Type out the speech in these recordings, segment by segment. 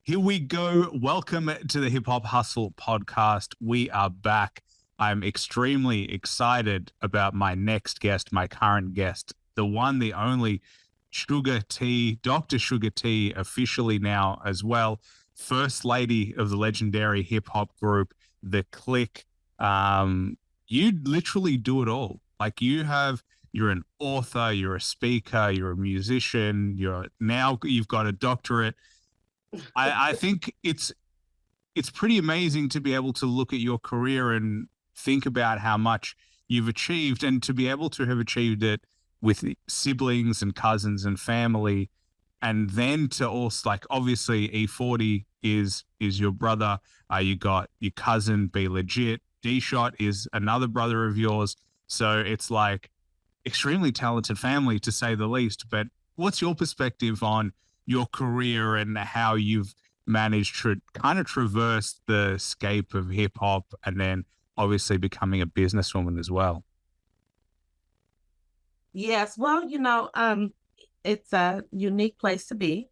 Here we go. Welcome to the Hip Hop Hustle podcast. We are back. I'm extremely excited about my next guest, my current guest, the one, the only Suga-T, Dr. Suga-T, officially now as well. First lady of the legendary hip hop group, The Click. You literally do it all. Like you're an author, you're a speaker, you're a musician, you've got a doctorate. I think it's pretty amazing to be able to look at your career and think about how much you've achieved, and to be able to have achieved it with siblings and cousins and family, and then to also, like, obviously E40 is your brother. You got your cousin Be Legit. D-Shot is another brother of yours. So it's like extremely talented family, to say the least. But what's your perspective on your career and how you've managed to kind of traverse the scape of hip hop and then obviously becoming a businesswoman as well? Yes, well, it's a unique place to be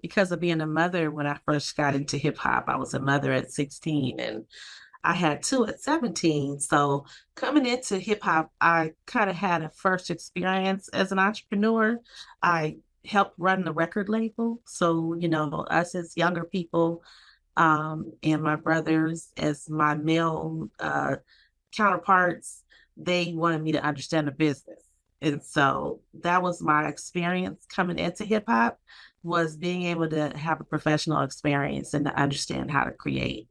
because of being a mother. When I first got into hip hop, I was a mother at 16 and I had two at 17. So coming into hip hop, I kind of had a first experience as an entrepreneur. I helped run the record label. So, us as younger people, and my brothers as my male counterparts, they wanted me to understand the business. And so that was my experience coming into hip hop, was being able to have a professional experience and to understand how to create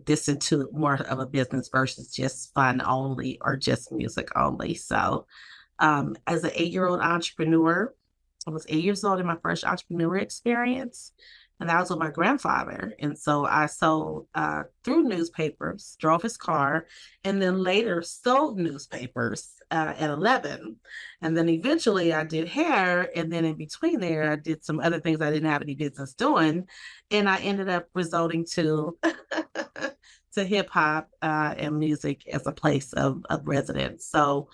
this into more of a business versus just fun only or just music only. So as an 8-year-old entrepreneur, I was 8 years old in my first entrepreneur experience, and that was with my grandfather. And so I sold through newspapers, drove his car, and then later sold newspapers at 11. And then eventually I did hair. And then in between there, I did some other things I didn't have any business doing. And I ended up resulting to to hip hop and music as a place of residence. So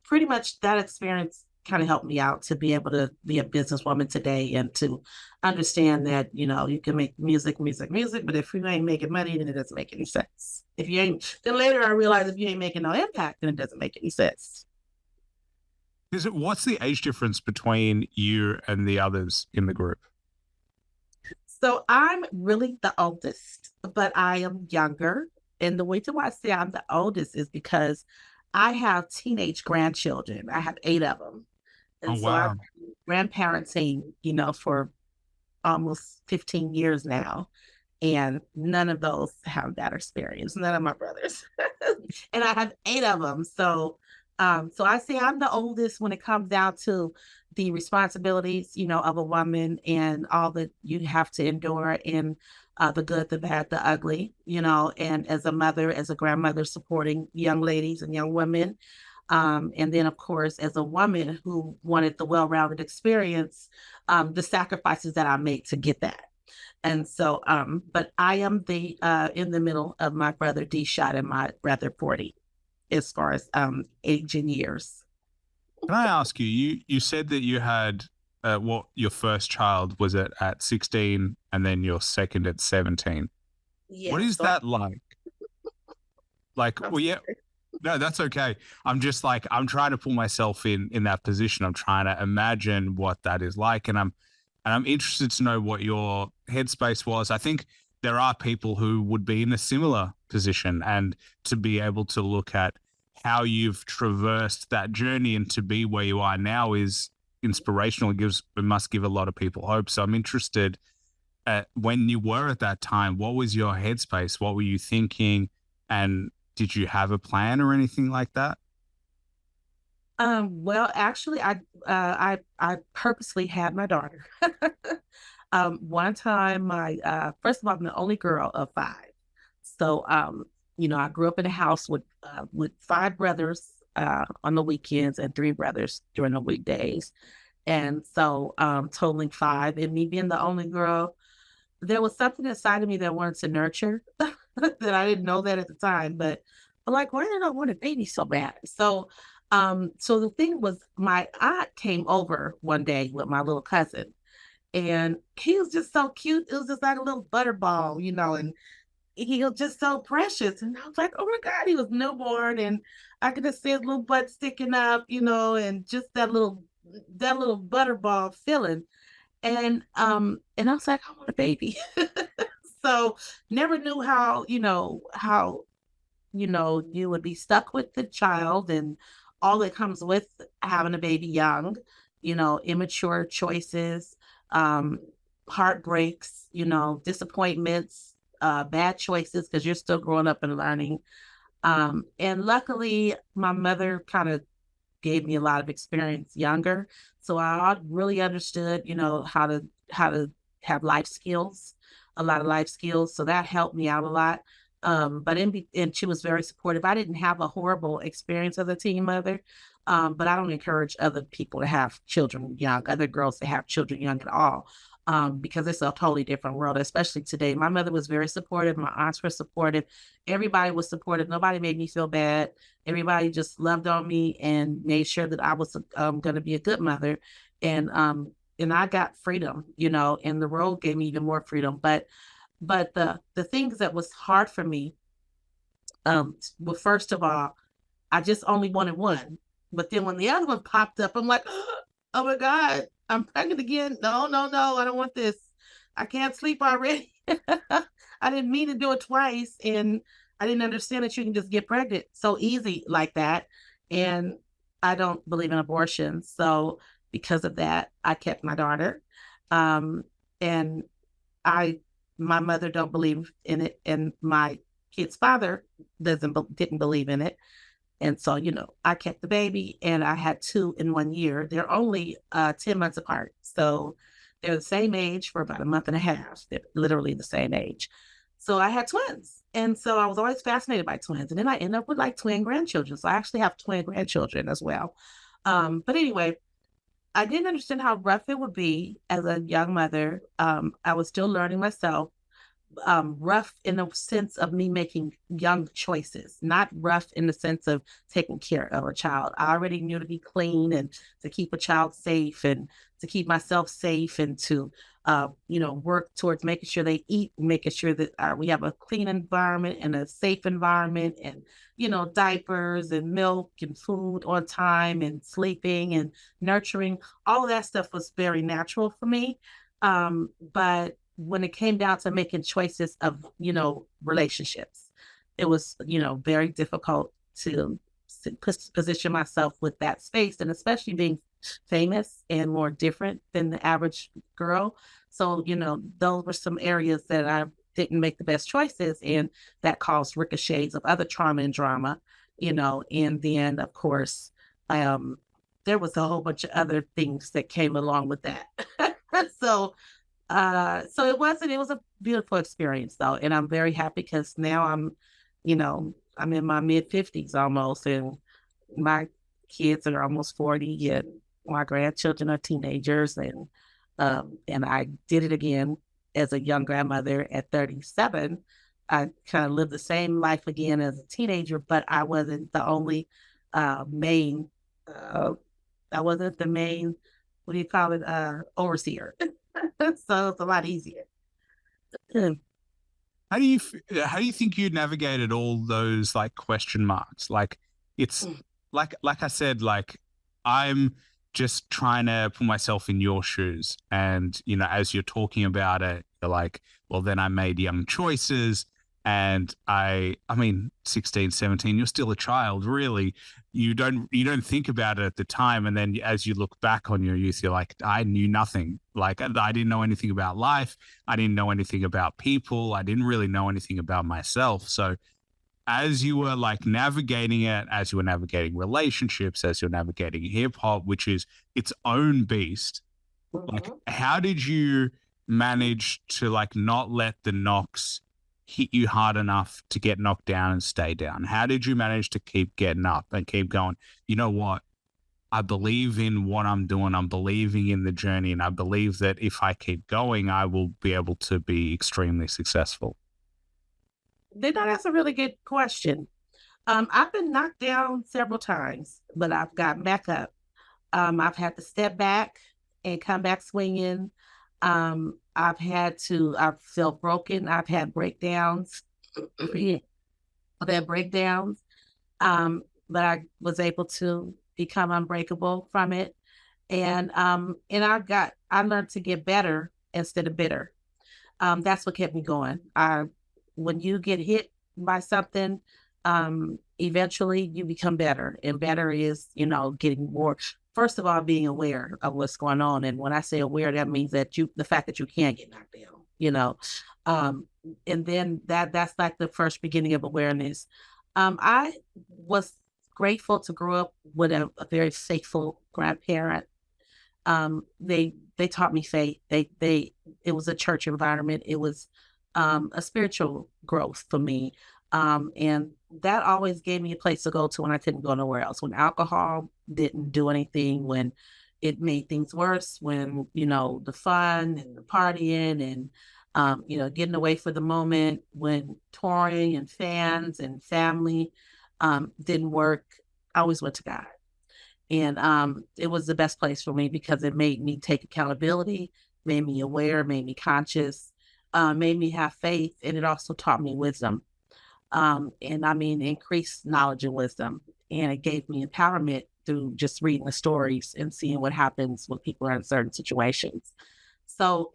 pretty much that experience kind of helped me out to be able to be a businesswoman today and to understand that, you can make music, but if you ain't making money, then it doesn't make any sense. If you ain't, then later I realized if you ain't making no impact, then it doesn't make any sense. What's the age difference between you and the others in the group? So I'm really the oldest, but I am younger. And the reason why I say I'm the oldest is because I have teenage grandchildren. I have 8 of them. Oh, And so I've wow. been grandparenting, for almost 15 years now. And none of those have that experience, none of my brothers. And I have 8 of them. So I say I'm the oldest when it comes down to the responsibilities, of a woman and all that you have to endure in the good, the bad, the ugly, and as a mother, as a grandmother, supporting young ladies and young women. And then, of course, as a woman who wanted the well-rounded experience, the sacrifices that I made to get that. And so, but I am the in the middle of my brother D-Shot and my brother 40 as far as age and years. Can I ask you, you said that you had what your first child was at 16 and then your second at 17. What Yeah. is So that like? Like, I'm well, yeah, no, that's okay. I'm just like, I'm trying to put myself in that position. I'm trying to imagine what that is like, and I'm interested to know what your headspace was. I think there are people who would be in a similar position, and to be able to look at how you've traversed that journey and to be where you are now is inspirational. It must give a lot of people hope. So I'm interested at when you were at that time, what was your headspace? What were you thinking? And did you have a plan or anything like that? well, actually, I purposely had my daughter. One time, my first of all, I'm the only girl of 5. So, I grew up in a house with 5 brothers on the weekends and 3 brothers during the weekdays, and so totaling 5. And me being the only girl, there was something inside of me that wanted to nurture that I didn't know that at the time, but I'm like, why did I want a baby so bad? So the thing was, my aunt came over one day with my little cousin, And he was just so cute. It was just like a little butterball, and he was just so precious. And I was like, oh my God, he was newborn, and I could just see his little butt sticking up, and just that little butterball feeling. And I was like, I want a baby. So never knew how you would be stuck with the child and all that comes with having a baby young, immature choices, um, heartbreaks, disappointments, bad choices because you're still growing up and learning. And luckily, my mother kind of gave me a lot of experience younger, so I really understood, how to have life skills, a lot of life skills. So that helped me out a lot. And she was very supportive. I didn't have a horrible experience as a teen mother, but I don't encourage other people to have children young, other girls to have children young at all, because it's a totally different world, especially today. My mother was very supportive. My aunts were supportive. Everybody was supportive. Nobody made me feel bad. Everybody just loved on me and made sure that I was going to be a good mother. And I got freedom, and the road gave me even more freedom. But the things that was hard for me, well, first of all, I just only wanted one. But then when the other one popped up, I'm like, oh my God, I'm pregnant again. No, no, no, I don't want this. I can't sleep already. I didn't mean to do it twice. And I didn't understand that you can just get pregnant so easy like that. And I don't believe in abortion. So because of that, I kept my daughter. Um, and I my mother don't believe in it, and my kid's father didn't believe in it. And so, I kept the baby, and I had two in 1 year. They're only 10 months apart. So they're the same age for about a month and a half. They're literally the same age. So I had twins. And so I was always fascinated by twins. And then I ended up with like twin grandchildren. So I actually have twin grandchildren as well. But anyway, I didn't understand how rough it would be as a young mother. I was still learning myself. Rough in the sense of me making young choices, not rough in the sense of taking care of a child. I already knew to be clean and to keep a child safe and to keep myself safe and to, work towards making sure they eat, making sure that we have a clean environment and a safe environment and, diapers and milk and food on time and sleeping and nurturing. All of that stuff was very natural for me. But when it came down to making choices of, relationships, it was, very difficult to position myself with that space, and especially being famous and more different than the average girl. So, those were some areas that I didn't make the best choices, and that caused ricochets of other trauma and drama, and then of course, there was a whole bunch of other things that came along with that. so so it was a beautiful experience though. And I'm very happy because now I'm in my mid 50s almost, and my kids are almost 40, and my grandchildren are teenagers, and I did it again as a young grandmother at 37. I kind of lived the same life again as a teenager, but I wasn't the only main I wasn't the main, what do you call it, overseer. So it's a lot easier. Mm. How do you think you navigated all those like question marks? Like it's like I said, like I'm just trying to put myself in your shoes. And, as you're talking about it, you're like, well, then I made young choices. And I mean, 16, 17, you're still a child, really. You don't think about it at the time. And then as you look back on your youth, you're like, I knew nothing. Like I didn't know anything about life. I didn't know anything about people. I didn't really know anything about myself. So as you were like navigating it, as you were navigating relationships, as you're navigating hip hop, which is its own beast, like Mhm. how did you manage to like not let the knocks hit you hard enough to get knocked down and stay down? How did you manage to keep getting up and keep going? You know what? I believe in what I'm doing. I'm believing in the journey. And I believe that if I keep going, I will be able to be extremely successful. That's a really good question. I've been knocked down several times, but I've gotten back up. I've had to step back and come back swinging. I've felt broken. I've had breakdowns. I've had breakdowns. But I was able to become unbreakable from it. And I learned to get better instead of bitter. That's what kept me going. When you get hit by something, eventually you become better, and better is, getting more. First of all, being aware of what's going on, and when I say aware, that means that the fact that you can get knocked down, um, and then that's like the first beginning of awareness. I was grateful to grow up with a very faithful grandparent. They taught me faith. It was a church environment. It was a spiritual growth for me. And that always gave me a place to go to when I couldn't go nowhere else. When alcohol didn't do anything, when it made things worse, when, the fun and the partying and getting away for the moment, when touring and fans and family didn't work, I always went to God. And it was the best place for me because it made me take accountability, made me aware, made me conscious, made me have faith, and it also taught me wisdom. And I mean, increased knowledge and wisdom. And it gave me empowerment through just reading the stories and seeing what happens when people are in certain situations. So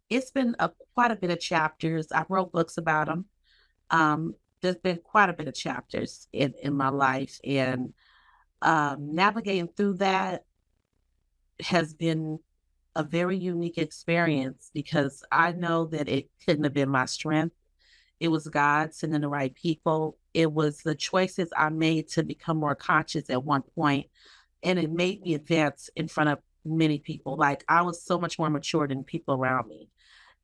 it's been quite a bit of chapters. I wrote books about them. There's been quite a bit of chapters in my life. And navigating through that has been a very unique experience because I know that it couldn't have been my strength. It was God sending the right people. It was the choices I made to become more conscious at one point, and it made me advance in front of many people. Like I was so much more mature than people around me.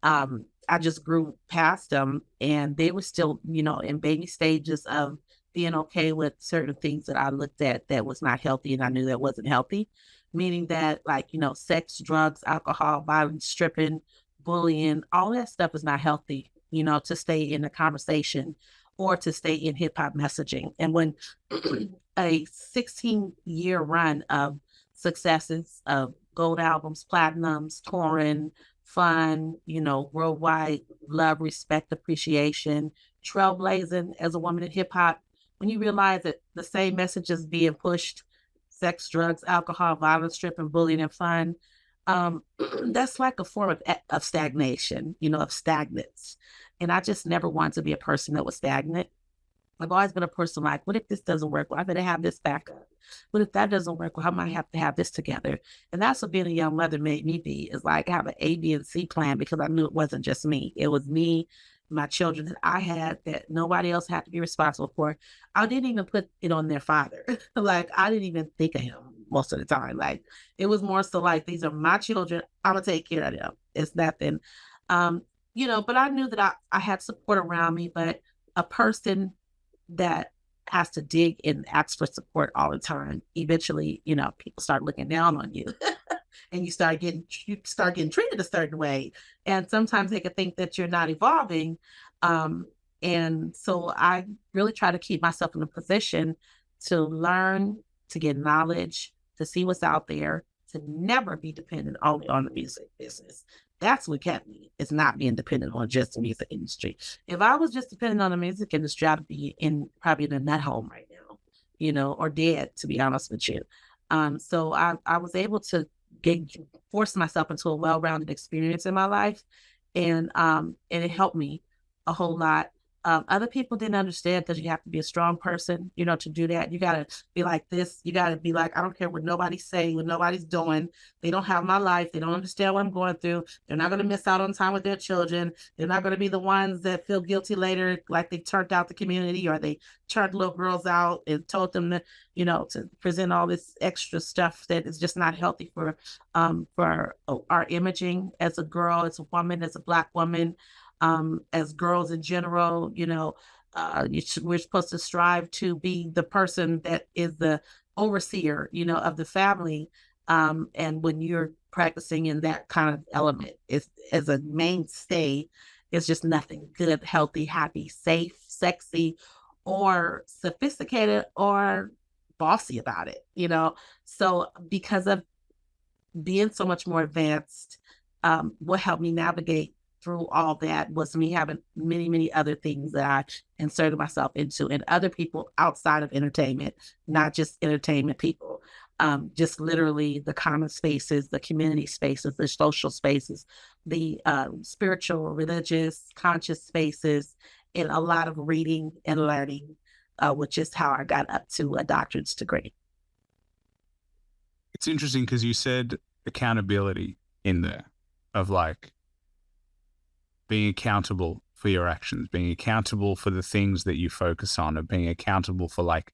I just grew past them, and they were still, in baby stages of being okay with certain things that I looked at that was not healthy, and I knew that wasn't healthy. Meaning that, like, sex, drugs, alcohol, violence, stripping, bullying, all that stuff is not healthy, to stay in the conversation or to stay in hip hop messaging. And when a 16-year run of successes of gold albums, platinums, touring, fun, worldwide love, respect, appreciation, trailblazing as a woman in hip hop, when you realize that the same message is being pushed, sex, drugs, alcohol, violence, stripping, bullying, and fun, that's like a form of stagnation, of stagnance. And I just never wanted to be a person that was stagnant. I've always been a person like, what if this doesn't work? Well, I better have this backup. What if that doesn't work? Well, I might have to have this together. And that's what being a young mother made me be, is like have an A, B, and C plan, because I knew it wasn't just me. It was me, my children that I had that nobody else had to be responsible for. I didn't even put it on their father. Like I didn't even think of him most of the time. Like it was more so like, these are my children. I'm gonna take care of them. It's nothing. But I knew that I had support around me, but a person that has to dig and ask for support all the time, eventually, people start looking down on you and you start getting treated a certain way. And sometimes they could think that you're not evolving. And so I really try to keep myself in a position to learn, to get knowledge, to see what's out there, to never be dependent only on the music business. That's what kept me. It's not being dependent on just the music industry. If I was just dependent on the music industry, I'd be probably in a nut home right now, or dead, to be honest with you. So I was able to force myself into a well-rounded experience in my life, and it helped me a whole lot. Other people didn't understand, because you have to be a strong person, to do that. You got to be like this. You got to be like, I don't care what nobody's saying, what nobody's doing. They don't have my life. They don't understand what I'm going through. They're not going to miss out on time with their children. They're not going to be the ones that feel guilty later, like they turned out the community, or they turned little girls out and told them that, to present all this extra stuff that is just not healthy for our imaging as a girl, as a woman, as a Black woman. As girls in general, we're supposed to strive to be the person that is the overseer, of the family. And when you're practicing in that kind of element, as a mainstay, it's just nothing good, healthy, happy, safe, sexy, or sophisticated, or bossy about it. So because of being so much more advanced, what helped me navigate through all that was me having many, many other things that I inserted myself into, and other people outside of entertainment, not just entertainment people, just literally the common spaces, the community spaces, the social spaces, the spiritual, religious, conscious spaces, and a lot of reading and learning, which is how I got up to a doctorate's degree. It's interesting because you said accountability in there, of like being accountable for your actions, being accountable for the things that you focus on, and being accountable for like,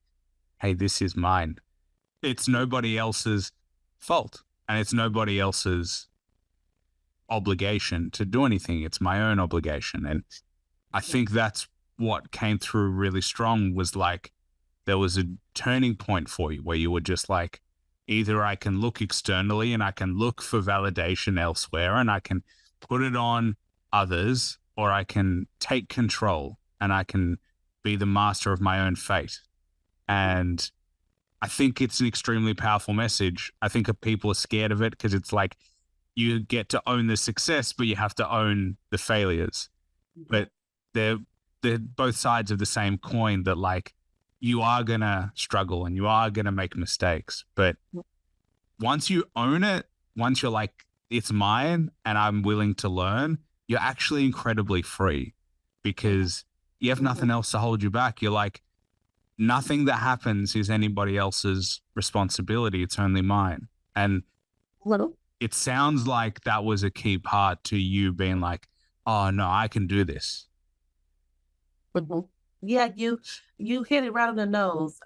hey, this is mine. It's nobody else's fault, and it's nobody else's obligation to do anything. It's my own obligation. And I think that's what came through really strong, was like there was a turning point for you where you were just like, either I can look externally and I can look for validation elsewhere and I can put it on others, or I can take control and I can be the master of my own fate. And I think it's an extremely powerful message. I think people are scared of it because it's like you get to own the success, but you have to own the failures. But they're both sides of the same coin, that like you are going to struggle and you are going to make mistakes. But once you own it, once you're like, it's mine and I'm willing to learn, you're actually incredibly free because you have nothing else to hold you back. You're like, nothing that happens is anybody else's responsibility. It's only mine. And it sounds like that was a key part to you being like, oh no, I can do this. Yeah, you hit it right on the nose.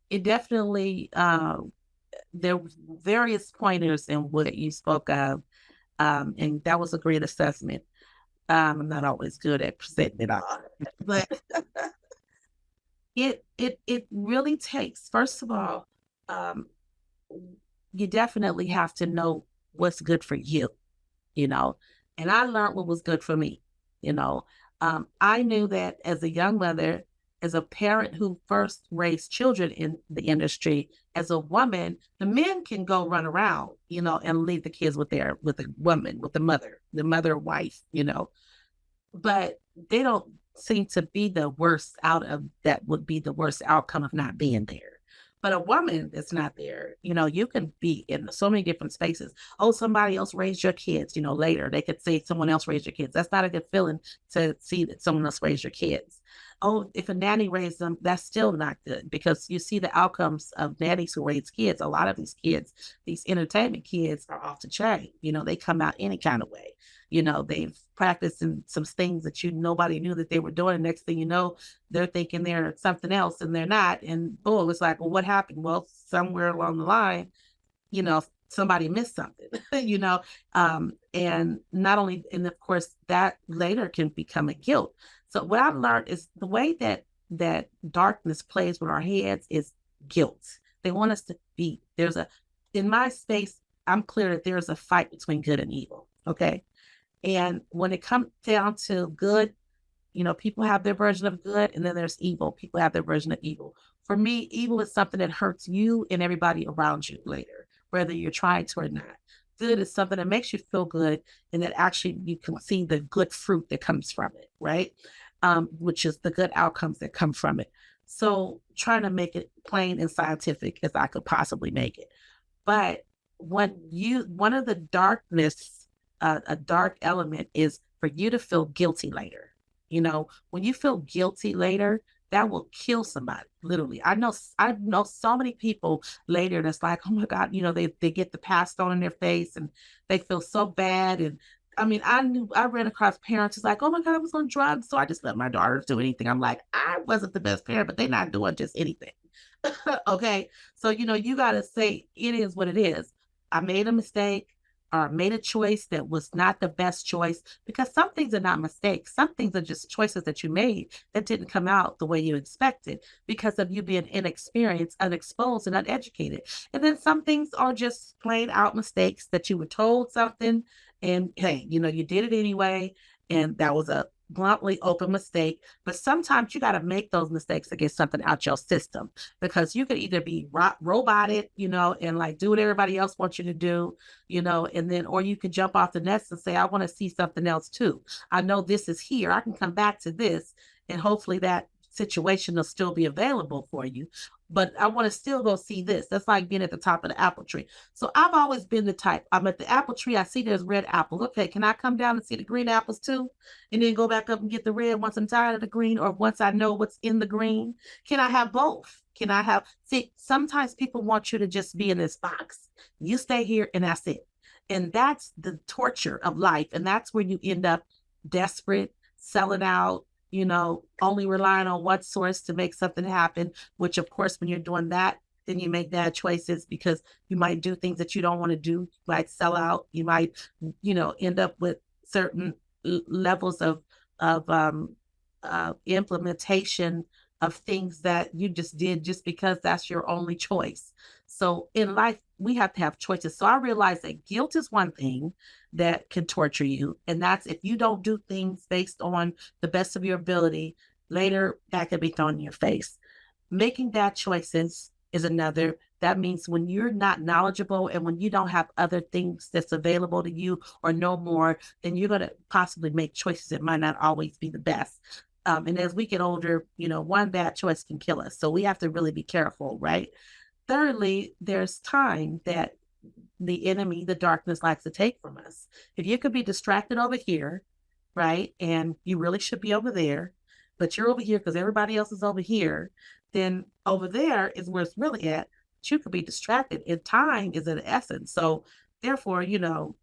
It definitely, there were various pointers in what you spoke of, and that was a great assessment. I'm not always good at presenting it all, but it really takes, first of all, you definitely have to know what's good for you, and I learned what was good for me, you know. I knew that as a young mother, as a parent who first raised children in the industry, as a woman, the men can go run around, and leave the kids with the woman, with the mother, wife, but they don't seem to be the worst out of that would be the worst outcome of not being there. But a woman that's not there, you can be in so many different spaces. Oh, somebody else raised your kids, later they could say someone else raised your kids. That's not a good feeling to see that someone else raised your kids. Oh, if a nanny raised them, that's still not good, because you see the outcomes of nannies who raise kids. A lot of these kids, these entertainment kids, are off the chain. They come out any kind of way. They've practiced in some things that nobody knew that they were doing. And next thing you know, they're thinking they're something else and they're not. And boom, it's like, well, what happened? Well, somewhere along the line, somebody missed something, and not only, and of course that later can become a guilt. So what I've learned is the way that darkness plays with our heads is guilt. They want us to be, in my space, I'm clear that there's a fight between good and evil. Okay. And when it comes down to good, people have their version of good, and then there's evil. People have their version of evil. For me, evil is something that hurts you and everybody around you later, whether you're trying to or not. Good is something that makes you feel good, and that actually you can see the good fruit that comes from it, right? Which is the good outcomes that come from it. So trying to make it plain and scientific as I could possibly make it. But one of the darkness, a dark element is for you to feel guilty later. When you feel guilty later, that will kill somebody, literally. I know so many people later that's like, oh my God, they get the past thrown in their face and they feel so bad. And I mean, I ran across parents who's like, oh my God, I was on drugs, so I just let my daughters do anything. I'm like, I wasn't the best parent, but they're not doing just anything. Okay. So, you got to say it is what it is. I made a mistake, or made a choice that was not the best choice, because some things are not mistakes. Some things are just choices that you made that didn't come out the way you expected because of you being inexperienced, unexposed, and uneducated. And then some things are just plain out mistakes that you were told something and hey, you did it anyway. And that was bluntly open mistake, but sometimes you got to make those mistakes to get something out your system, because you could either be roboted, and like do what everybody else wants you to do, and then, or you could jump off the nest and say, I want to see something else too. I know this is here. I can come back to this, and hopefully that situation will still be available for you. But I want to still go see this. That's like being at the top of the apple tree. So I've always been the type. I'm at the apple tree. I see there's red apples. Okay, can I come down and see the green apples too? And then go back up and get the red once I'm tired of the green, or once I know what's in the green? Can I have both? See, sometimes people want you to just be in this box. You stay here and that's it. And that's the torture of life. And that's where you end up desperate, selling out, only relying on one source to make something happen, which of course, when you're doing that, then you make bad choices, because you might do things that you don't want to do. You might sell out. You might, end up with certain levels of implementation of things that you just did just because that's your only choice. So in life, we have to have choices. So I realized that guilt is one thing that can torture you. And that's if you don't do things based on the best of your ability, later that can be thrown in your face. Making bad choices is another. That means when you're not knowledgeable and when you don't have other things that's available to you or no more, then you're going to possibly make choices that might not always be the best. And as we get older, one bad choice can kill us. So we have to really be careful, right? Thirdly, there's time that the enemy, the darkness, likes to take from us. If you could be distracted over here, right, and you really should be over there, but you're over here because everybody else is over here, then over there is where it's really at. But you could be distracted, and time is an essence. So therefore, 10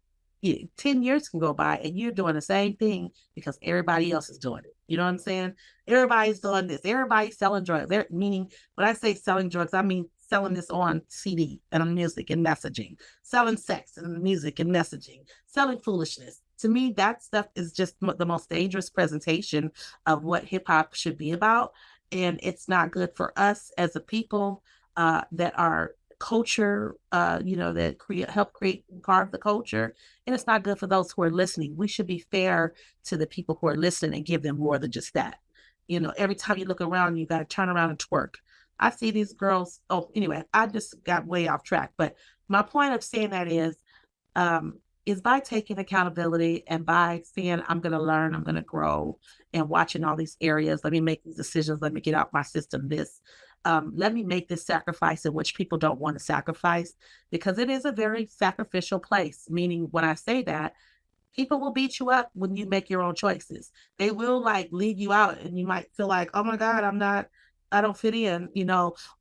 years can go by and you're doing the same thing because everybody else is doing it. You know what I'm saying? Everybody's doing this. Everybody's selling drugs. Meaning, when I say selling drugs, I mean selling this on CD and on music and messaging, selling sex and music and messaging, selling foolishness. To me, that stuff is just the most dangerous presentation of what hip hop should be about. And it's not good for us as a people that are culture, that help create and carve the culture. And it's not good for those who are listening. We should be fair to the people who are listening and give them more than just that. Every time you look around, you got to turn around and twerk. I see these girls. Oh, anyway, I just got way off track. But my point of saying that is by taking accountability and by saying, I'm going to learn, I'm going to grow, and watching all these areas. Let me make these decisions. Let me get out my system this. Let me make this sacrifice in which people don't want to sacrifice, because it is a very sacrificial place. Meaning, when I say that, people will beat you up when you make your own choices. They will leave you out, and you might feel like, oh my God, I don't fit in,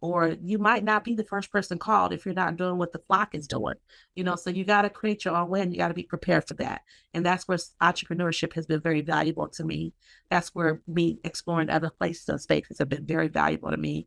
or you might not be the first person called if you're not doing what the flock is doing, so you got to create your own way, and you got to be prepared for that. And that's where entrepreneurship has been very valuable to me. That's where me exploring other places and spaces have been very valuable to me.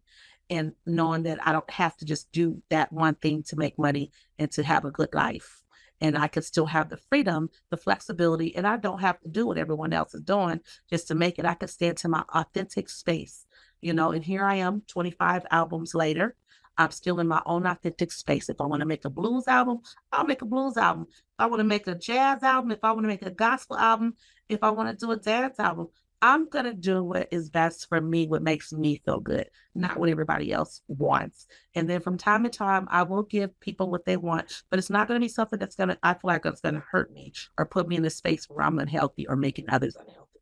And knowing that I don't have to just do that one thing to make money and to have a good life. And I could still have the freedom, the flexibility, and I don't have to do what everyone else is doing just to make it. I could stand to my authentic space. And here I am 25 albums later. I'm still in my own authentic space. If I want to make a blues album, I'll make a blues album. If I want to make a jazz album, if I want to make a gospel album, if I want to do a dance album, I'm going to do what is best for me, what makes me feel good, not what everybody else wants. And then from time to time, I will give people what they want, but it's not going to be something I feel like it's going to hurt me or put me in a space where I'm unhealthy or making others unhealthy.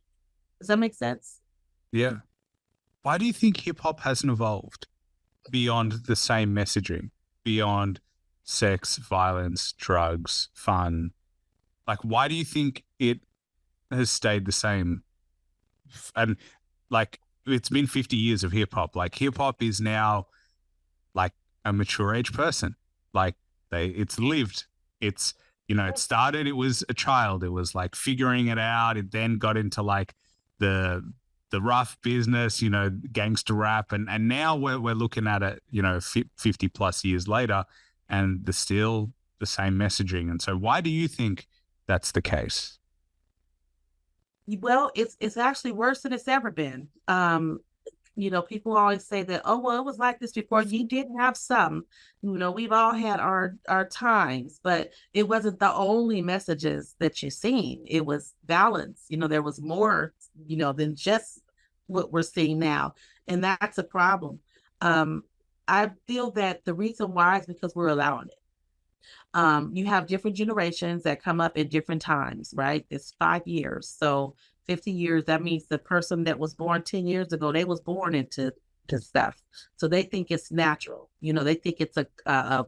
Does that make sense? Yeah. Why do you think hip hop hasn't evolved beyond the same messaging, beyond sex, violence, drugs, fun? Why do you think it has stayed the same? And it's been 50 years of hip hop. Hip hop is now a mature age person. It's lived. It's, it started, it was a child. It was figuring it out. It then got into the rough business, gangster rap. And now we're looking at it, 50 plus years later, and there's still the same messaging. And so why do you think that's the case? Well, it's actually worse than it's ever been. People always say that, oh, well, it was like this before. You did have some, we've all had our times, but it wasn't the only messages that you've seen. It was balance. There was more than just what we're seeing now. And that's a problem. Um, I feel that the reason why is because we're allowing it. You have different generations that come up at different times, right? It's 5 years. So 50 years, that means the person that was born 10 years ago, they was born into to stuff. So they think it's natural. They think it's a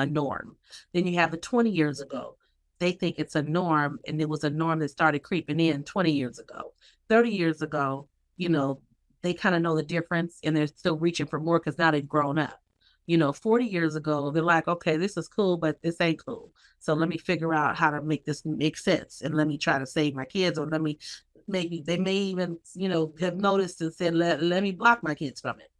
norm. Then you have the 20 years ago. They think it's a norm, and it was a norm that started creeping in 20 years ago. 30 years ago, they kind of know the difference, and they're still reaching for more because now they've grown up. 40 years ago, they're like, okay, this is cool, but this ain't cool. So let me figure out how to make this make sense. And let me try to save my kids, or maybe they may even, have noticed and said, let me block my kids from it.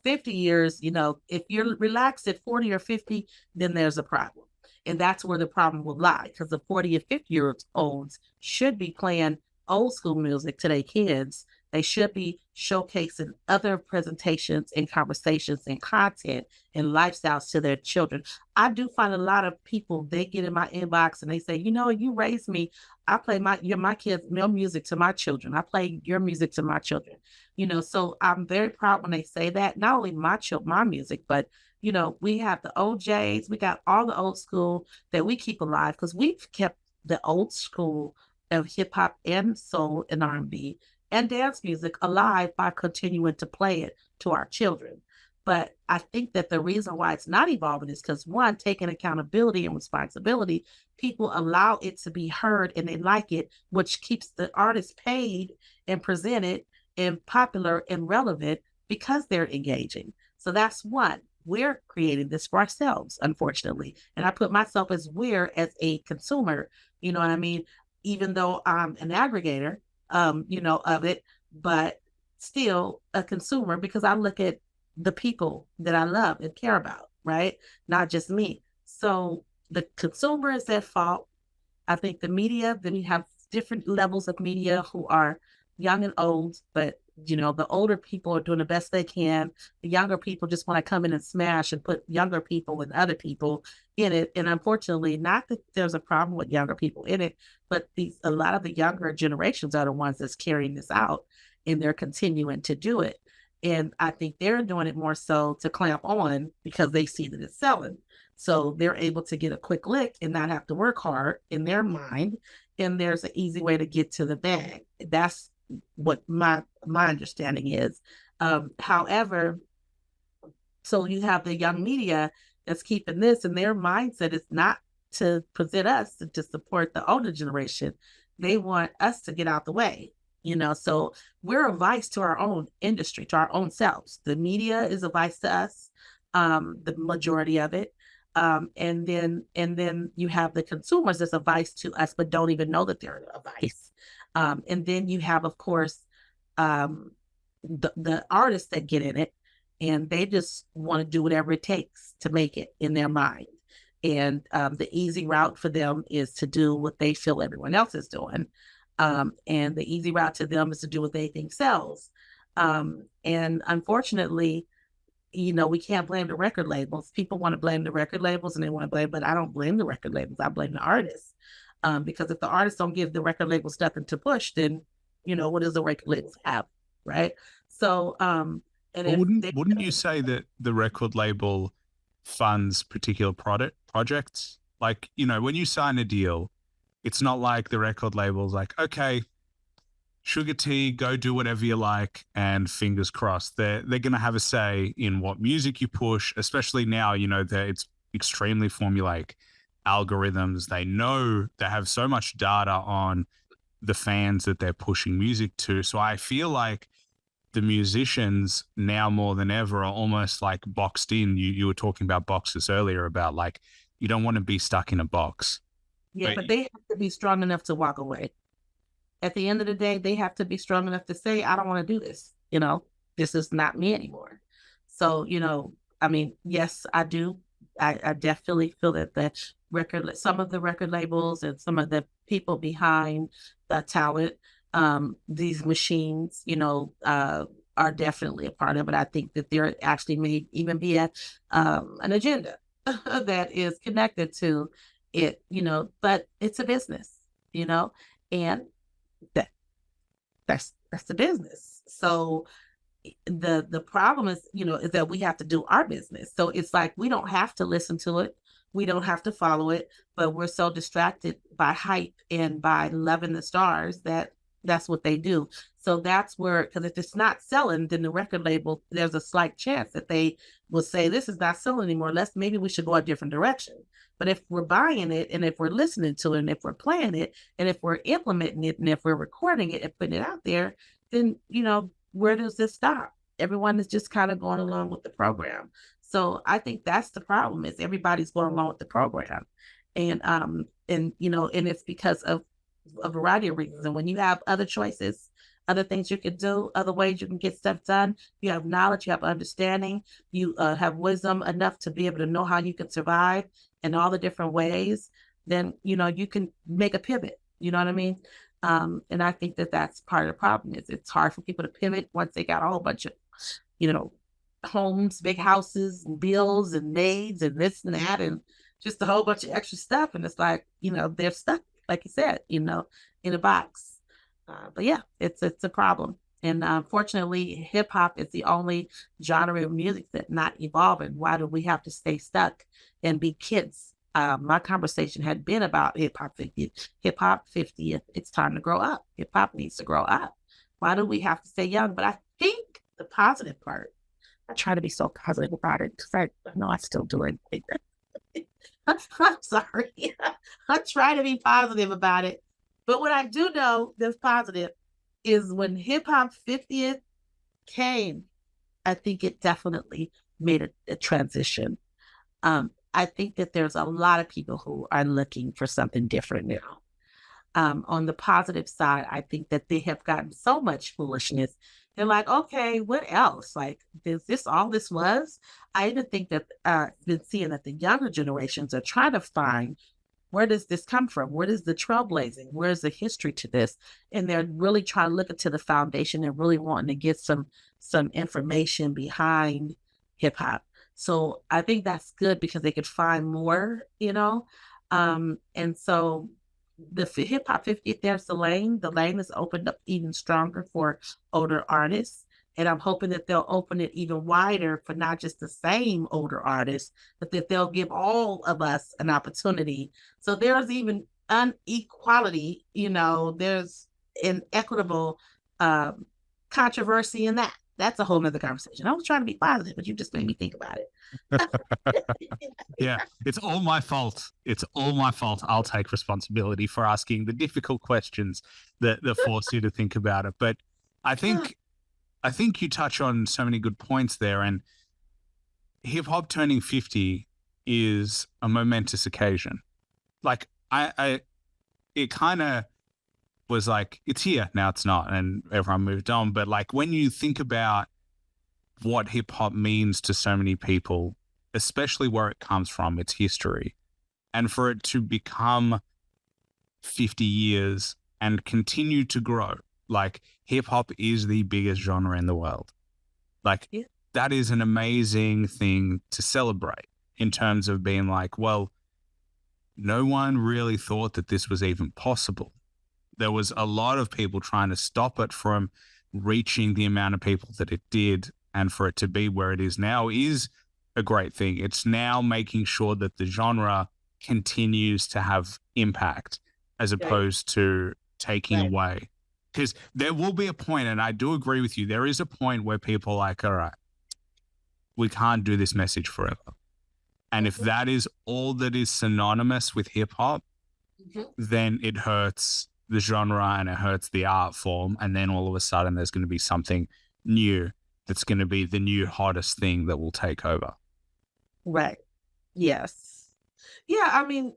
50 years, if you're relaxed at 40 or 50, then there's a problem. And that's where the problem will lie, because the 40 or 50-year-olds should be playing old school music to their kids. They should be showcasing other presentations and conversations and content and lifestyles to their children. I do find a lot of people, they get in my inbox and they say, you raised me. I play my kids, your music to my children. I play your music to my children. So I'm very proud when they say that. Not only my music, but we have the OJs, we got all the old school that we keep alive, because we've kept the old school of hip hop and soul and R&B and dance music alive by continuing to play it to our children. But I think that the reason why it's not evolving is because, one, taking accountability and responsibility, people allow it to be heard and they like it, which keeps the artist paid and presented and popular and relevant because they're engaging. So that's one. We're creating this for ourselves, unfortunately. And I put myself as as a consumer, you know what I mean? Even though I'm an aggregator, of it, but still a consumer, because I look at the people that I love and care about, right? Not just me. So the consumer is at fault. I think the media, then you have different levels of media who are young and old, but the older people are doing the best they can. The younger people just want to come in and smash and put younger people and other people in it. And unfortunately, not that there's a problem with younger people in it, but a lot of the younger generations are the ones that's carrying this out, and they're continuing to do it. And I think they're doing it more so to clamp on because they see that it's selling. So they're able to get a quick lick and not have to work hard in their mind. And there's an easy way to get to the bag. That's what my understanding is. However, so you have the young media that's keeping this, and their mindset is not to present us to support the older generation. They want us to get out the way, so we're a vice to our own industry, to our own selves. The media is a vice to us, the majority of it. And then you have the consumers as a vice to us, but don't even know that they're a vice. And then you have, of course, the artists that get in it, and they just want to do whatever it takes to make it in their mind. And the easy route for them is to do what they feel everyone else is doing. And the easy route to them is to do what they think sells. And unfortunately, we can't blame the record labels. People want to blame the record labels and they want to blame, but I don't blame the record labels. I blame the artists. Because if the artists don't give the record labels nothing to push, then, what does the record labels have? Right. So, and wouldn't you say that the record label funds particular projects? Like, when you sign a deal, it's not like the record label's like, okay, Suga-T, go do whatever you like, and fingers crossed. They're going to have a say in what music you push, especially now, that it's extremely formulaic algorithms. They know they have so much data on the fans that they're pushing music to. So I feel like the musicians now more than ever are almost like boxed in. You were talking about boxes earlier, about like, you don't want to be stuck in a box. Yeah, but they have to be strong enough to walk away. At the end of the day, they have to be strong enough to say, I don't want to do this. This is not me anymore. So, yes, I do. I definitely feel that some of the record labels and some of the people behind the talent, these machines, are definitely a part of it. I think that there actually may even be an agenda that is connected to it, but it's a business, and that's the business. So the problem is, is that we have to do our business. So it's like we don't have to listen to it. We don't have to follow it, but we're so distracted by hype and by loving the stars that that's what they do. So that's where, because if it's not selling, then the record label, there's a slight chance that they will say, this is not selling anymore. Maybe we should go a different direction. But if we're buying it, and if we're listening to it, and if we're playing it, and if we're implementing it, and if we're recording it and putting it out there, then, where does this stop? Everyone is just kind of going along with the program. So I think that's the problem, is everybody's going along with the program. And it's because of a variety of reasons. And when you have other choices, other things you can do, other ways you can get stuff done, you have knowledge, you have understanding, you have wisdom enough to be able to know how you can survive in all the different ways, then, you can make a pivot. You know what I mean? And I think that that's part of the problem, is it's hard for people to pivot once they got a whole bunch of, homes, big houses, and bills and maids and this and that, and just a whole bunch of extra stuff. And it's like, they're stuck, like you said, in a box. But yeah, it's a problem. And unfortunately, hip hop is the only genre of music that's not evolving. Why do we have to stay stuck and be kids? My conversation had been about hip hop 50. Hip hop 50, it's time to grow up. Hip hop needs to grow up. Why do we have to stay young? But I think the positive part, I try to be so positive about it, because I know I still do it. I'm sorry. I try to be positive about it. But what I do know that's positive is when hip hop 50th came, I think it definitely made a transition. I think that there's a lot of people who are looking for something different now. On the positive side, I think that they have gotten so much foolishness. They're like, okay, what else? Like, is this all this was? I even think that I've been seeing that the younger generations are trying to find, where does this come from? Where is the trailblazing? Where's the history to this? And they're really trying to look into the foundation and really wanting to get some information behind hip hop. So I think that's good, because they could find more, and so the hip hop 50th, there's the lane is opened up even stronger for older artists. And I'm hoping that they'll open it even wider for not just the same older artists, but that they'll give all of us an opportunity. So there's even inequality, there's inequitable controversy in that. That's a whole nother conversation. I was trying to be positive, but you just made me think about it. Yeah, it's all my fault. It's all my fault. I'll take responsibility for asking the difficult questions that force you to think about it. But I think you touch on so many good points there. And hip hop turning 50 is a momentous occasion. Like it kind of was like, it's here, now it's not, and everyone moved on. But like, when you think about what hip hop means to so many people, especially where it comes from, its history, and for it to become 50 years and continue to grow, like, hip hop is the biggest genre in the world. Like, yeah, that is an amazing thing to celebrate, in terms of being like, well, no one really thought that this was even possible. There was a lot of people trying to stop it from reaching the amount of people that it did, and for it to be where it is now is a great thing. It's now making sure that the genre continues to have impact, as opposed to taking away. Because there will be a point, and I do agree with you, there is a point where people are like, all right, we can't do this message forever. And if that is all that is synonymous with hip hop, then it hurts the genre and it hurts the art form. And then all of a sudden there's going to be something new that's going to be the new hottest thing that will take over. Right. Yes. Yeah. I mean,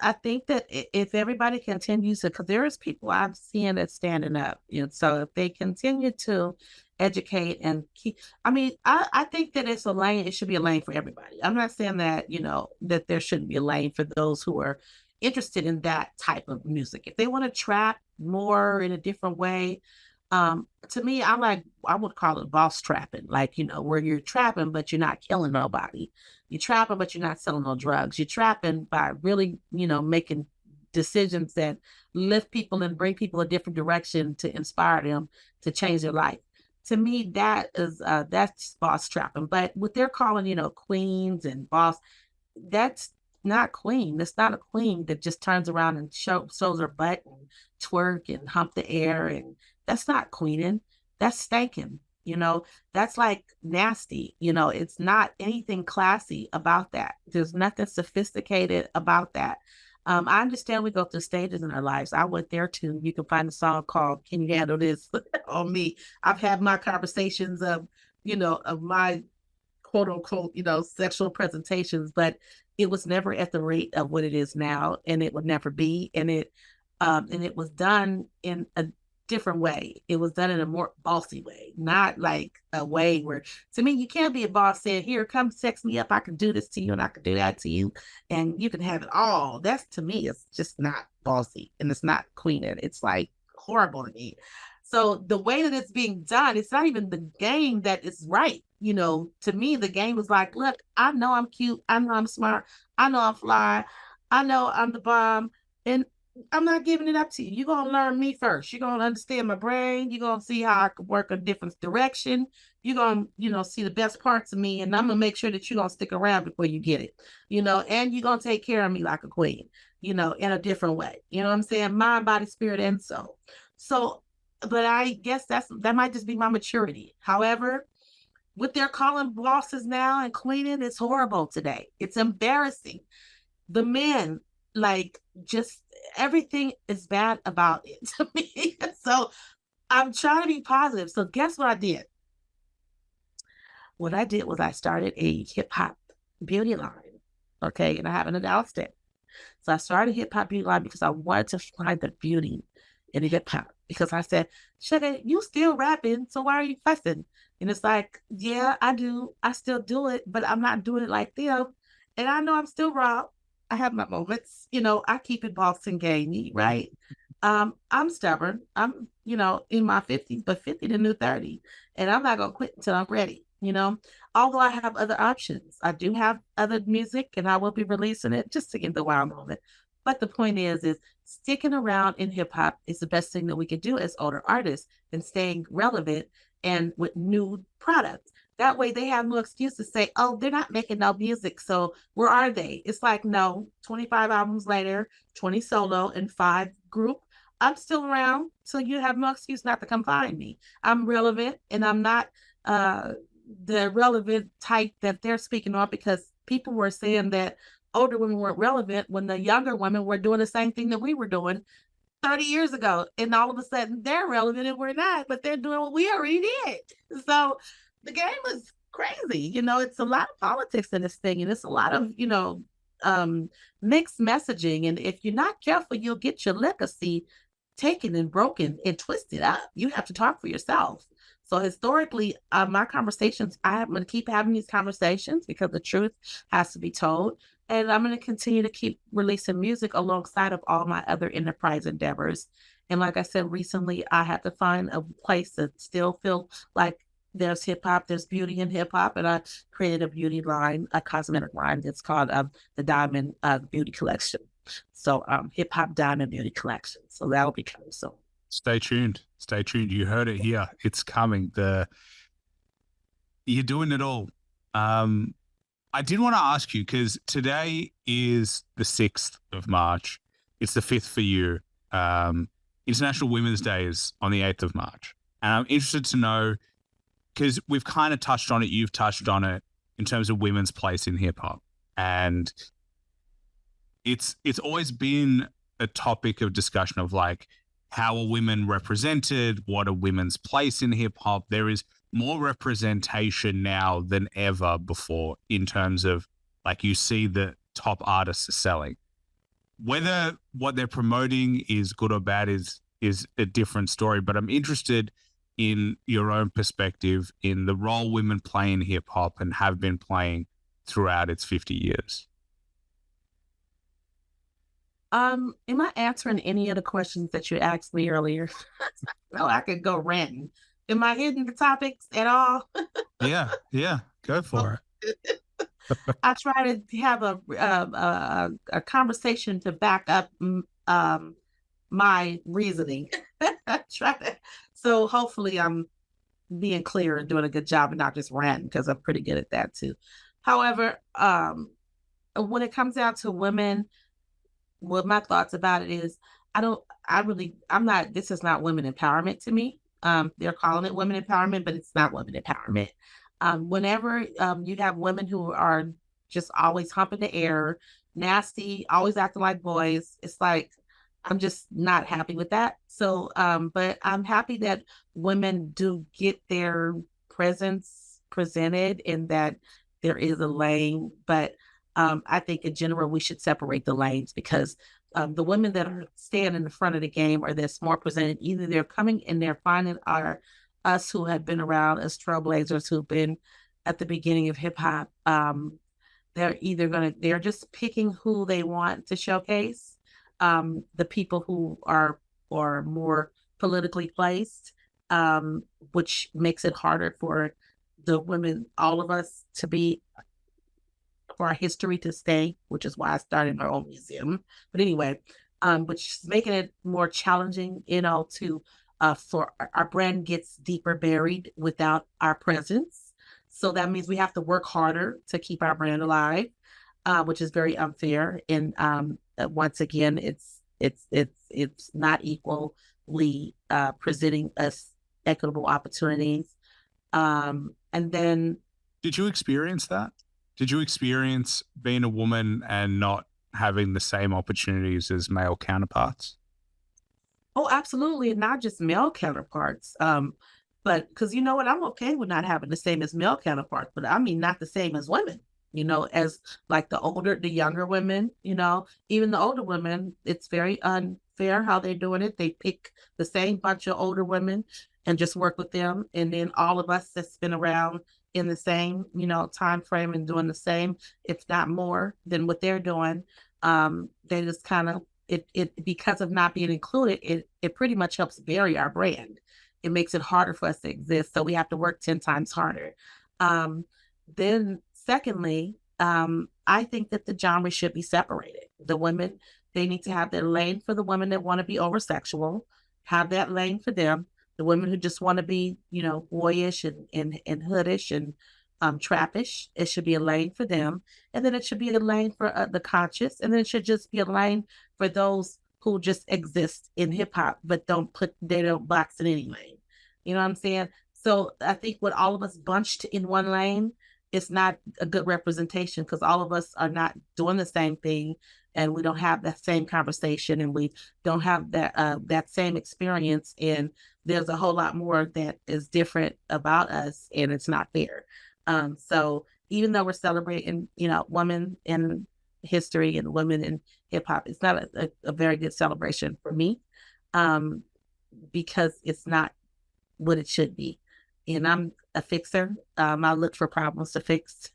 I think that if everybody continues to, because there is people I'm seeing that's standing up, so if they continue to educate and keep, I think that it's a lane, it should be a lane for everybody. I'm not saying that, that there shouldn't be a lane for those who are interested in that type of music. If they want to trap more in a different way, to me, I would call it boss trapping, like, where you're trapping, but you're not killing nobody. You're trapping, but you're not selling no drugs. You're trapping by really, making decisions that lift people and bring people a different direction to inspire them to change their life. To me, that's boss trapping. But what they're calling, queens and boss, that's not queen. That's not a queen that just turns around and shows her butt and twerk and hump the air. And that's not queening. That's stanking. That's like nasty. It's not anything classy about that. There's nothing sophisticated about that. I understand we go through stages in our lives. I went there too. You can find a song called "Can You Handle This" on me. I've had my conversations of my quote unquote, sexual presentations, but it was never at the rate of what it is now, and it would never be. And it was done in a different way. It was done in a more bossy way, not like a way where, to me, you can't be a boss saying, "Here, come sex me up. I can do this to you and I can do that to you and you can have it all." That's, to me, it's just not bossy, and it's not queening. It's like horrible to me. So the way that it's being done, it's not even the game that is right. To me, the game was like, look, I know I'm cute. I know I'm smart. I know I'm fly. I know I'm the bomb. And I'm not giving it up to you. You're going to learn me first. You're going to understand my brain. You're going to see how I can work a different direction. You're going to, see the best parts of me. And I'm going to make sure that you're going to stick around before you get it, and you're going to take care of me like a queen, in a different way. You know what I'm saying? Mind, body, spirit, and soul. So, but I guess that might just be my maturity. However, what they're calling bosses now and queening is horrible today. It's embarrassing. The men, just everything is bad about it to me. So I'm trying to be positive. So guess what I did? What I did was I started a hip hop beauty line. Okay. And I haven't announced it. So I started a hip hop beauty line because I wanted to find the beauty in hip hop. Because I said, "Sugar, you still rapping, so why are you fussing?" And it's like, yeah, I do. I still do it, but I'm not doing it like them. And I know I'm still raw. I have my moments. I keep it boss and gamey, right? I'm stubborn. I'm, in my 50s, but 50 the new 30. And I'm not going to quit until I'm ready, Although I have other options. I do have other music, and I will be releasing it just to get the wow moment. But the point is sticking around in hip hop is the best thing that we can do as older artists, and staying relevant and with new products. That way they have no excuse to say, "Oh, they're not making no music, so where are they?" It's like, no, 25 albums later, 20 solo and 5 group, I'm still around. So you have no excuse not to come find me. I'm relevant, and I'm not the relevant type that they're speaking on, because people were saying that older women weren't relevant when the younger women were doing the same thing that we were doing 30 years ago. And all of a sudden they're relevant and we're not, but they're doing what we already did. So the game is crazy. It's a lot of politics in this thing, and it's a lot of, mixed messaging. And if you're not careful, you'll get your legacy taken and broken and twisted up. You have to talk for yourself. So historically, my conversations, I'm going to keep having these conversations because the truth has to be told. And I'm going to continue to keep releasing music alongside of all my other enterprise endeavors. And like I said, recently, I had to find a place that still feel like there's hip hop, there's beauty in hip hop. And I created a beauty line, a cosmetic line. It's called the Diamond Beauty Collection. So Hip Hop Diamond Beauty Collection. So that'll be coming soon. Stay tuned. Stay tuned. You heard it here. It's coming. You're doing it all. I did want to ask you, because today is the 6th of March. It's the 5th for you. International Women's Day is on the 8th of March. And I'm interested to know, because we've kind of touched on it, you've touched on it in terms of women's place in hip hop. And it's always been a topic of discussion of how are women represented? What are women's place in hip hop? There is more representation now than ever before in terms of you see the top artists selling. Whether what they're promoting is good or bad is a different story, but I'm interested in your own perspective in the role women play in hip hop and have been playing throughout its 50 years. Am I answering any of the questions that you asked me earlier? No, I could go ranting. Am I hitting the topics at all? Yeah, go for it. I try to have a conversation to back up my reasoning. So hopefully I'm being clear and doing a good job and not just ranting, because I'm pretty good at that too. However, when it comes down to women, what my thoughts about it is, I'm not, this is not women empowerment to me. They're calling it women empowerment, but it's not women empowerment. Whenever you have women who are just always humping the air, nasty, always acting like boys, it's like, I'm just not happy with that. So, but I'm happy that women do get their presence presented and that there is a lane. But I think in general, we should separate the lanes, because the women that are staying in the front of the game or that's more presented, either they're coming and they're finding us who have been around as trailblazers, who've been at the beginning of hip hop. They're just picking who they want to showcase. The people who are more politically placed, which makes it harder for the women, all of us, to be, for our history to stay, which is why I started my own museum. But anyway, which is making it more challenging, to for our brand gets deeper buried without our presence. So that means we have to work harder to keep our brand alive, which is very unfair. And once again, it's not equally presenting us equitable opportunities. And then, Did you experience that? Did you experience being a woman and not having the same opportunities as male counterparts? oh, absolutely, and not just male counterparts. But because you know what, I'm okay with not having the same as male counterparts, but I mean not the same as women. As like the younger women, even the older women, it's very unfair how they're doing it. They pick the same bunch of older women and just work with them, and then all of us that's been around in the same, time frame and doing the same, if not more than what they're doing, they just kind of it because of not being included, it pretty much helps bury our brand. It makes it harder for us to exist, so we have to work 10 times harder. Then secondly, I think that the genre should be separated. The women, they need to have their lane for the women that want to be over sexual, have that lane for them. The women who just want to be, boyish and hoodish and trappish, it should be a lane for them. And then it should be a lane for the conscious. And then it should just be a lane for those who just exist in hip hop, but they don't box in any lane. You know what I'm saying? So I think with all of us bunched in one lane, it's not a good representation, because all of us are not doing the same thing, and we don't have that same conversation, and we don't have that same experience, and there's a whole lot more that is different about us, and it's not fair. So even though we're celebrating, women in history and women in hip hop, it's not a very good celebration for me, because it's not what it should be. And I'm a fixer. I look for problems to fix.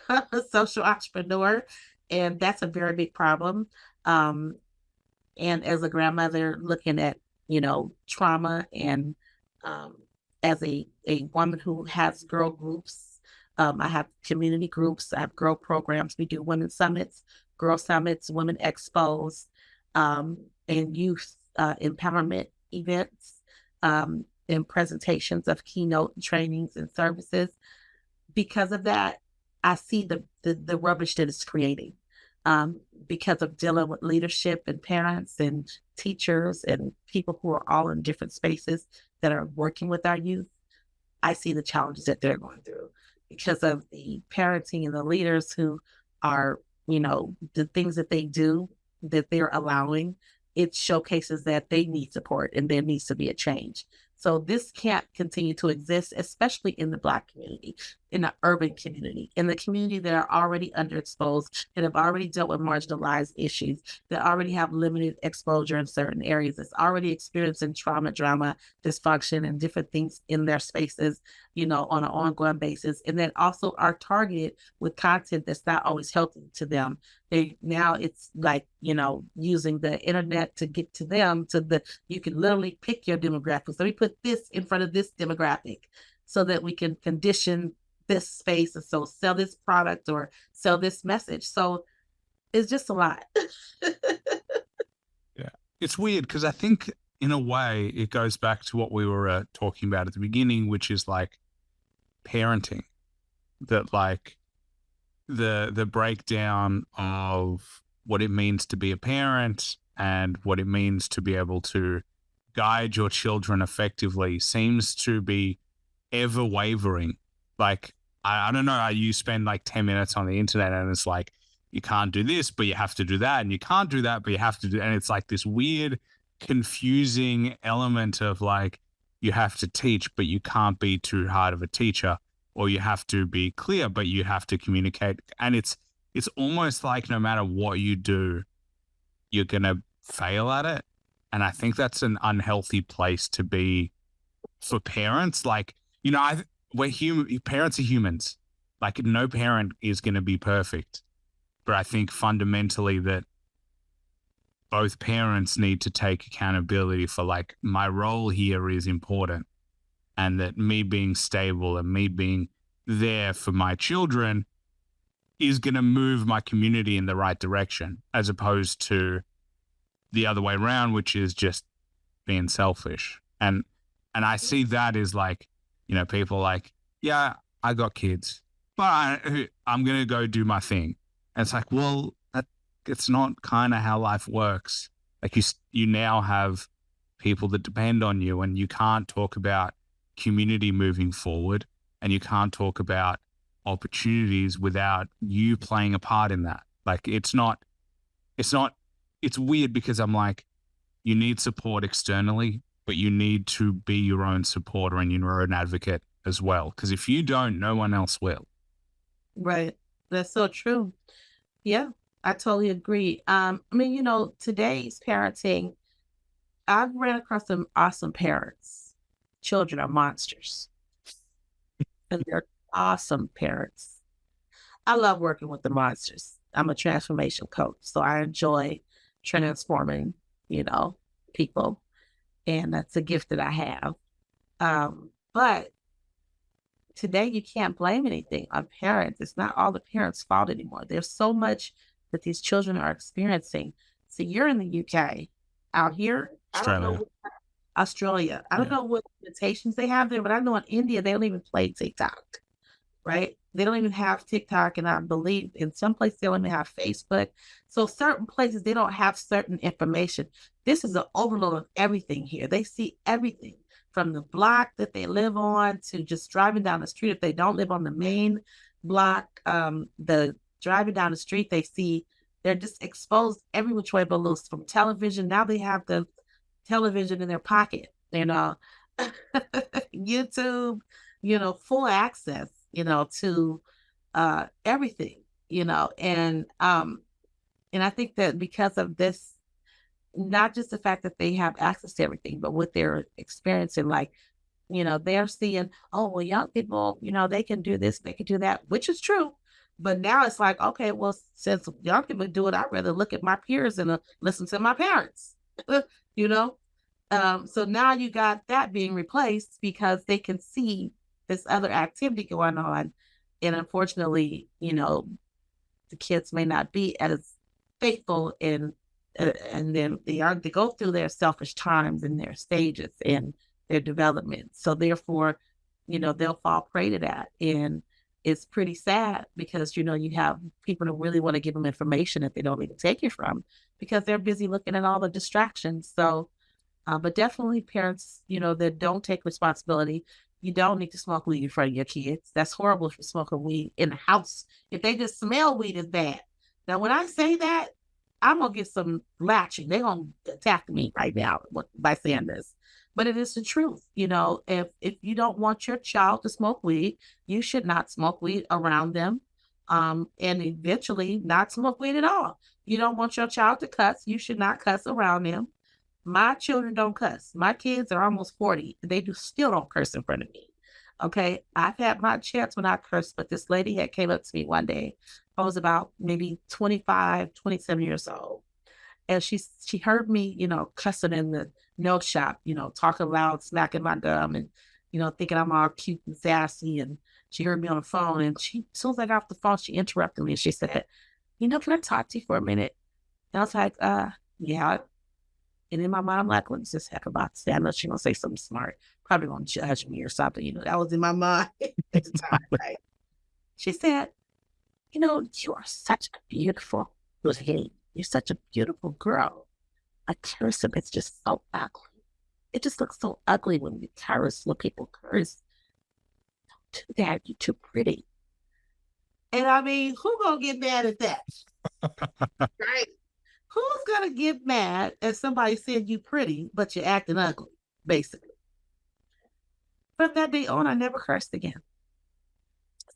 I'm a social entrepreneur, and that's a very big problem. And as a grandmother, looking at, trauma, and as a woman who has girl groups, I have community groups, I have girl programs. We do women's summits, girl summits, women expos, and youth empowerment events, and presentations of keynote trainings and services. Because of that, I see the rubbish that it's creating, because of dealing with leadership and parents and teachers and people who are all in different spaces that are working with our youth. I see the challenges that they're going through because of the parenting and the leaders who are, the things that they do, that they're allowing. It showcases that they need support and there needs to be a change. So this can't continue to exist, especially in the Black community, in the urban community, in the community that are already underexposed, that have already dealt with marginalized issues, that already have limited exposure in certain areas, that's already experiencing trauma, drama, dysfunction, and different things in their spaces, on an ongoing basis. And then also are targeted with content that's not always healthy to them. Now it's like, using the internet to get to them, you can literally pick your demographics. Let me put this in front of this demographic so that we can condition this space, and so sell this product or sell this message. So it's just a lot. It's weird because I think in a way it goes back to what we were talking about at the beginning, which is like parenting. That like the breakdown of what it means to be a parent and what it means to be able to guide your children effectively seems to be ever wavering. Like, I don't know, you spend like 10 minutes on the internet and it's like, you can't do this, but you have to do that. And you can't do that, but you have to do, and it's like this weird, confusing element of like, you have to teach, but you can't be too hard of a teacher, or you have to be clear, but you have to communicate. And it's almost like no matter what you do, you're going to fail at it. And I think that's an unhealthy place to be for parents. Like, we're human, parents are humans. Like, no parent is going to be perfect. But I think fundamentally that both parents need to take accountability for like, my role here is important, and that me being stable and me being there for my children is going to move my community in the right direction, as opposed to the other way around, which is just being selfish. And I see that as like, people like, yeah, I got kids, but I'm going to go do my thing. And it's like, well, it's not kind of how life works. Like you now have people that depend on you, and you can't talk about community moving forward, and you can't talk about opportunities without you playing a part in that. Like, it's weird because I'm like, you need support externally, but you need to be your own supporter and your own advocate as well. Because if you don't, no one else will. Right. That's so true. Yeah, I totally agree. I mean, today's parenting, I've ran across some awesome parents. Children are monsters, and they're awesome parents. I love working with the monsters. I'm a transformation coach, so I enjoy transforming, people, and that's a gift that I have. But today you can't blame anything on parents. It's not all the parents' fault anymore. There's so much that these children are experiencing. So you're in the UK. Out here, I don't Australia. know, Australia. I don't know what limitations they have there, but I know in India they don't even play TikTok, right? They don't even have TikTok, and I believe in some places they don't even have Facebook. So certain places they don't have certain information. This is an overload of everything here. They see everything from the block that they live on to just driving down the street. If they don't live on the main block, the driving down the street, they see they're just exposed every which way but loose. From television, now they have the television in their pocket, YouTube, full access, to everything, and I think that because of this, not just the fact that they have access to everything, but what they're experiencing, like, they're seeing, oh, well, young people, they can do this, they can do that, which is true. But now it's like, okay, well, since young people do it, I'd rather look at my peers and listen to my parents, you know? So now you got that being replaced because they can see this other activity going on. And unfortunately, the kids may not be as faithful and then they go through their selfish times and their stages and their development. So therefore, they'll fall prey to that. And it's pretty sad because, you have people who really want to give them information that they don't need to take it from because they're busy looking at all the distractions. So, but definitely parents, that don't take responsibility. You don't need to smoke weed in front of your kids. That's horrible if you're smoking weed in the house. If they just smell weed, is bad. Now, when I say that, I'm going to get some latching. They're going to attack me right now by saying this. But it is the truth. If you don't want your child to smoke weed, you should not smoke weed around them. And eventually not smoke weed at all. You don't want your child to cuss. You should not cuss around them. My children don't cuss. My kids are almost 40. They still don't curse in front of me. Okay. I've had my chance when I cursed, but this lady had came up to me one day. I was about maybe 25, 27 years old. And she heard me, cussing in the nail shop, talking loud, smacking my gum and, thinking I'm all cute and sassy. And she heard me on the phone. And as soon as I got off the phone, she interrupted me and she said, can I talk to you for a minute? And I was like, yeah. And in my mind, I'm like, what's this heck about to say? I know she's gonna say something smart, probably gonna judge me or something. That was in my mind at the time, right? She said, you are such a beautiful lady. You're such a beautiful girl. A cursive is just so ugly. It just looks so ugly when you curse, when people curse. Too bad, you're too pretty. And I mean, who gonna get mad at that? Right? Who's gonna get mad at somebody saying you pretty, but you're acting ugly, basically? From that day on, I never cursed again.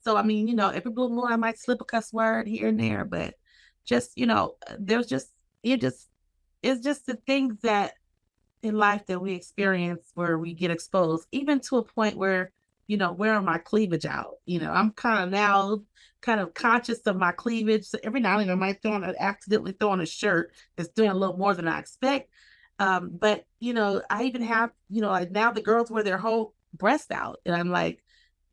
So I mean, every blue moon I might slip a cuss word here and there, but just, there's just it's just the things that in life that we experience where we get exposed, even to a point where, wearing my cleavage out. I'm kind of now kind of conscious of my cleavage. So every now and then I might accidentally throw on a shirt that's doing a little more than I expect. But I even have, like now the girls wear their whole breast out. And I'm like,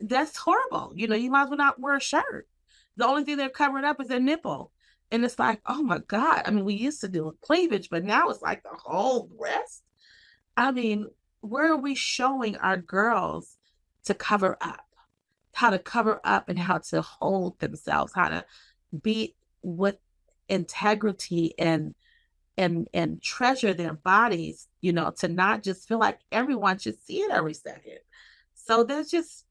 that's horrible. You might as well not wear a shirt. The only thing they're covering up is their nipple. And it's like, oh my God. I mean, we used to do cleavage, but now it's like the whole breast. I mean, where are we showing our girls to cover up, how to cover up and how to hold themselves, how to be with integrity and treasure their bodies, to not just feel like everyone should see it every second. So there's just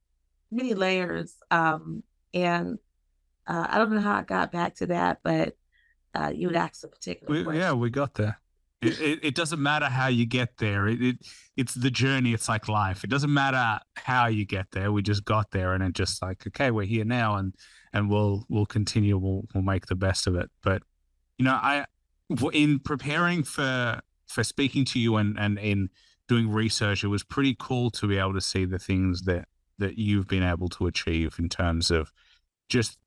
many layers. And I don't know how I got back to that, but you would ask a particular question. Yeah, we got there. It doesn't matter how you get there. It's the journey. It's like life. It doesn't matter how you get there. We just got there, and it's just like, okay, we're here now, and we'll continue. We'll make the best of it. But in preparing for speaking to you and in doing research, it was pretty cool to be able to see the things that you've been able to achieve in terms of just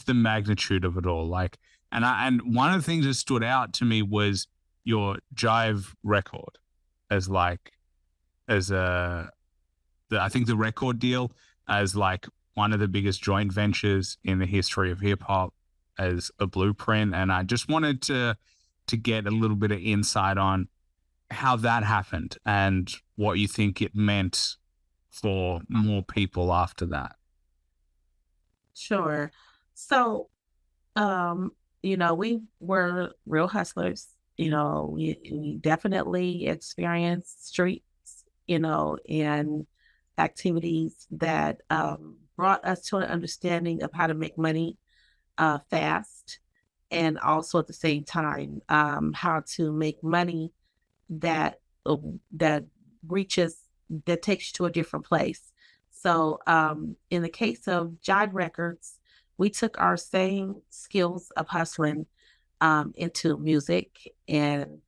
the magnitude of it all. Like, and one of the things that stood out to me was your Jive record I think the record deal as like one of the biggest joint ventures in the history of hip hop as a blueprint. And I just wanted to get a little bit of insight on how that happened and what you think it meant for more people after that. Sure. So, we were real hustlers. We definitely experienced streets, and activities that brought us to an understanding of how to make money fast, and also at the same time, how to make money that that that takes you to a different place. So, in the case of Jive Records, we took our same skills of hustling into music, and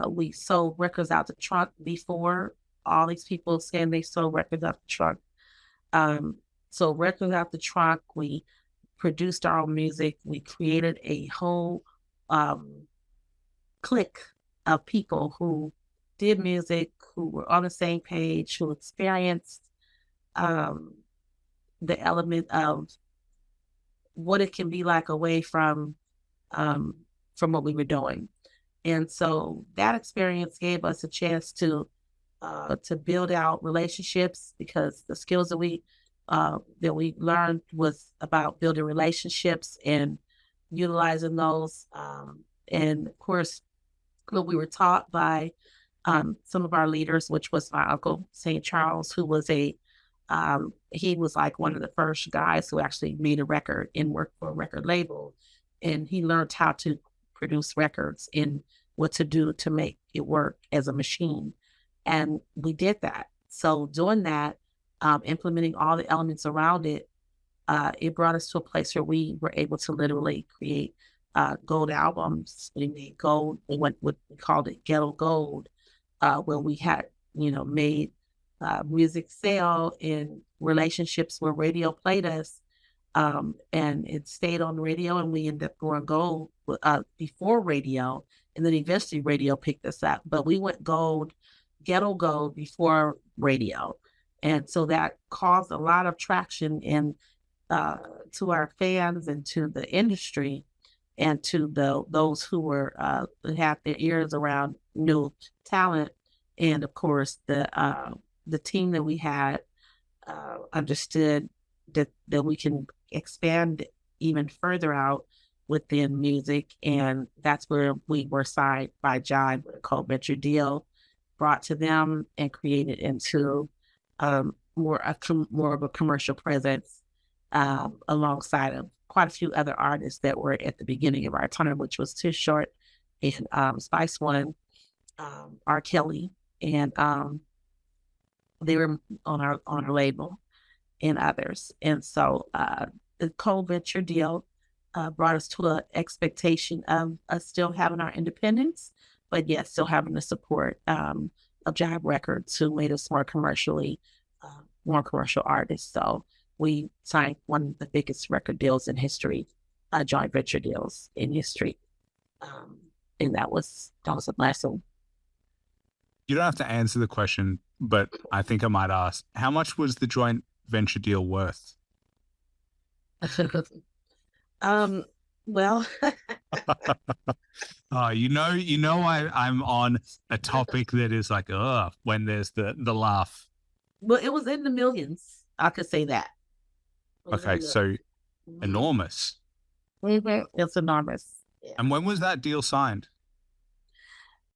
we sold records out the trunk before all these people saying they sold records out the trunk. So records out the trunk, we produced our own music. We created a whole clique of people who did music, who were on the same page, who experienced the element of what it can be like away from what we were doing. And so that experience gave us a chance to build out relationships, because the skills that we learned was about building relationships and utilizing those. And of course, what we were taught by some of our leaders, which was my uncle, St. Charles, who was he was like one of the first guys who actually made a record and worked for a record label. And he learned how to produce records and what to do to make it work as a machine. And we did that. So doing that, implementing all the elements around it, it brought us to a place where we were able to literally create gold albums. We made gold, what we called it ghetto gold, where we had, made music sale in relationships where radio played us. And it stayed on radio, and we ended up going gold before radio, and then eventually radio picked us up. But we went gold, ghetto gold, before radio. And so that caused a lot of traction to our fans and to the industry. and to those who were had their ears around new talent, and of course the team that we had understood that we can expand even further out within music, and that's where we were signed by Jive with a co-venture deal brought to them and created into more of a commercial presence alongside of quite a few other artists that were at the beginning of our time, which was Too Short and Spice One, R. Kelly, and they were on our label and others. And so the co-venture deal brought us to an expectation of us still having our independence, but yet still having the support of Jive Records, who made us more commercial artists. So we signed one of the biggest record deals in history, joint venture deals in history. And that was a blessing. You don't have to answer the question, but I think I might ask, how much was the joint venture deal worth? Well, I'm on a topic that is like, when there's the laugh. well, it was in the millions. I could say that. Okay, so enormous. It's enormous. Yeah. And when was that deal signed?